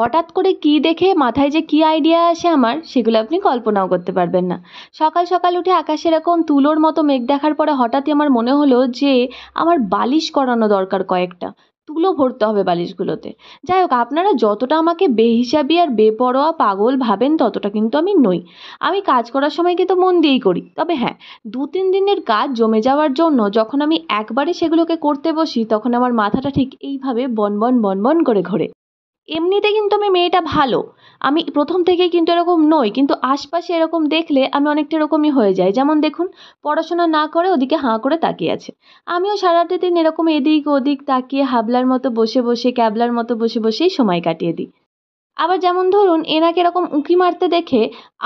হঠাৎ করে কি দেখে মাথায় যে কি আইডিয়া আসে আমার, সেগুলো আপনি কল্পনাও করতে পারবেন না। সকাল সকাল উঠে আকাশে এরকম তুলোর মতো মেঘ দেখার পরে হঠাৎই আমার মনে হলো যে আমার বালিশ করানো দরকার কয়েকটা। তুলো ভরতে হবে বালিশগুলোতে। যাই হোক, আপনারা যতটা আমাকে বেহিসাবি আর বেপরোয়া পাগল ভাবেন ততটা কিন্তু আমি নই। আমি কাজ করার সময় কিন্তু মন দিয়েই করি। তবে হ্যাঁ, ২-৩ দিনের কাজ জমে যাওয়ার জন্য যখন আমি একবারে সেগুলোকে করতে বসি তখন আমার মাথাটা ঠিক এইভাবে বনবন বনবন করে ঘোরে। এমনিতে কিন্তু আমি মেয়েটা ভালো। আমি প্রথম থেকেই কিন্তু এরকম নই। কিন্তু আশপাশে এরকম দেখলে আমি অনেকটা এরকমই হয়ে যাই। যেমন দেখুন, পড়াশোনা না করে ওদিকে হাঁ করে তাকিয়ে আছে। আমিও সারাটা দিন এরকম এদিক ওদিক তাকিয়ে হাবলার মতো বসে বসে, ক্যাবলার মতো বসে বসেই সময় কাটিয়ে দিই। আবার যেমন ধরুন, এনাকে এরকম উঁকি মারতে দেখে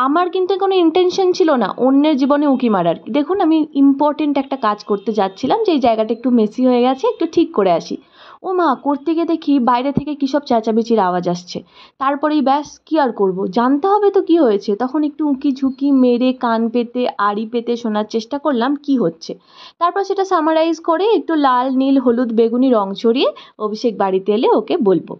আমার কিন্তু কোনো ইন্টেনশন ছিল না অন্যের জীবনে উঁকি মারার। দেখুন, আমি ইম্পর্টেন্ট একটা কাজ করতে যাচ্ছিলাম, যে এই জায়গাটা একটু মেসি হয়ে গেছে, একটু ঠিক করে আসি। ও মা! করতে গিয়ে দেখি বাইরে থেকে কী সব চেঁচামেচির আওয়াজ আসছে। তারপরেই ব্যাস, কী আর করব? জানতে হবে তো কী হয়েছে। তখন একটু উঁকি-ঝুঁকি মেরে কান পেতে আড়ি পেতে শোনার চেষ্টা করলাম কী হচ্ছে। তারপর সেটা সামারাইজ করে একটু লাল, নীল, হলুদ, বেগুনি রং চড়িয়ে অভিষেক বাড়িতে এলে ওকে বলব।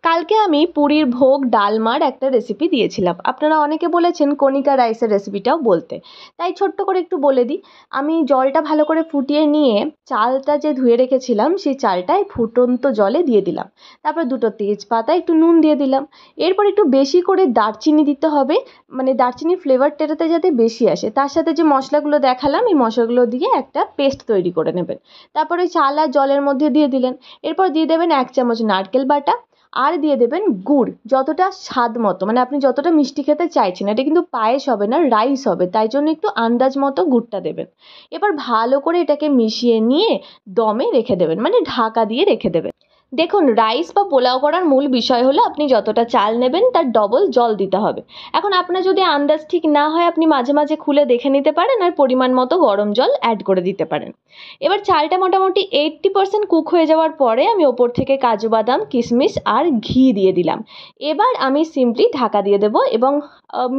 কালকে আমি পুরীর ভোগ ডালমার একটা রেসিপি দিয়েছিলাম। আপনারা অনেকে বলেছেন কণিকা রাইসের রেসিপিটাও বলতে। তাই ছোট্ট করে একটু বলে দিই। আমি জলটা ভালো করে ফুটিয়ে নিয়ে চালটা যে ধুয়ে রেখেছিলাম সেই চালটাই ফুটন্ত জলে দিয়ে দিলাম। তারপর ২ টো তেজপাতা, একটু নুন দিয়ে দিলাম। এরপর একটু বেশি করে দারচিনি দিতে হবে। মানে দারচিনির ফ্লেভারটা এটাতে যাতে বেশি আসে। তার সাথে যে মশলাগুলো দেখালাম এই মশলাগুলো দিয়ে একটা পেস্ট তৈরি করে নেবেন। তারপর ওই চাল আর জলের মধ্যে দিয়ে দিলেন। এরপর দিয়ে দেবেন ১ চামচ নারকেল বাটা। আর দিয়ে দেবেন গুড়, যতটা স্বাদ মতো, মানে আপনি যতটা মিষ্টি খেতে চাইছেন। এটা কিন্তু পায়েস হবে না, রাইস হবে, তাই জন্য একটু আন্দাজ মতো গুড়টা দেবেন। এবার ভালো করে এটাকে মিশিয়ে নিয়ে দমে রেখে দেবেন, মানে ঢাকা দিয়ে রেখে দেবেন। দেখুন, রাইস বা পোলাও করার মূল বিষয় হলো আপনি যতটা চাল নেবেন তার ডবল জল দিতে হবে। এখন আপনার যদি আন্দাজ ঠিক না হয়, আপনি মাঝে মাঝে খুলে দেখে নিতে পারেন আর পরিমাণ মতো গরম জল অ্যাড করে দিতে পারেন। এবার চালটা মোটামুটি 80% কুক হয়ে যাওয়ার পরে আমি ওপর থেকে কাজু বাদাম, কিশমিশ আর ঘি দিয়ে দিলাম। এবার আমি সিম্পলি ঢাকা দিয়ে দেবো এবং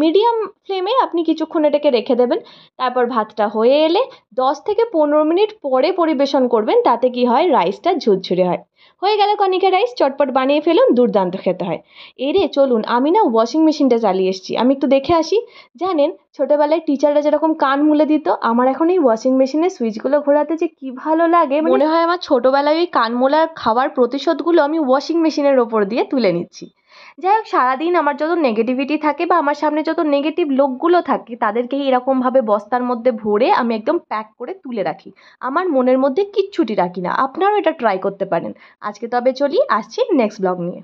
মিডিয়াম ফ্লেমে আপনি কিছুক্ষণ এটাকে রেখে দেবেন। তারপর ভাতটা হয়ে এলে 10 থেকে 15 মিনিট পরে পরিবেশন করবেন, তাতে কি হয়, রাইসটা ঝুরঝুরে হয়। হয়ে গেল কণিকা রাইস, চটপট বানিয়ে ফেলুন, দুর্দান্ত খেতে হয়। এই রে চলুন, আমি না ওয়াশিং মেশিনটা চালিয়ে এসেছি, আমি একটু দেখে আসি। জানেন, ছোটবেলায় টিচাররা যেরকম কান মুলে দিত, আমার এখন এই ওয়াশিং মেশিনের সুইচগুলো ঘোরাতে যে কি ভালো লাগে, মনে হয় আমার ছোটবেলায় ওই কান মোলার খাওয়ার প্রতিশোধগুলো আমি ওয়াশিং মেশিনের ওপর দিয়ে তুলে নিচ্ছি। যাই হোক, সারাদিন আমার যত নেগেটিভিটি থাকে বা আমার সামনে যত নেগেটিভ লোকগুলো থাকে তাদেরকেই এরকমভাবে বস্তার মধ্যে ভরে আমি একদম প্যাক করে তুলে রাখি। আমার মনের মধ্যে কিচ্ছুটি রাখি না। আপনারাও এটা ট্রাই করতে পারেন। আজকে তবে চলি, আসছি নেক্সট ব্লগ নিয়ে।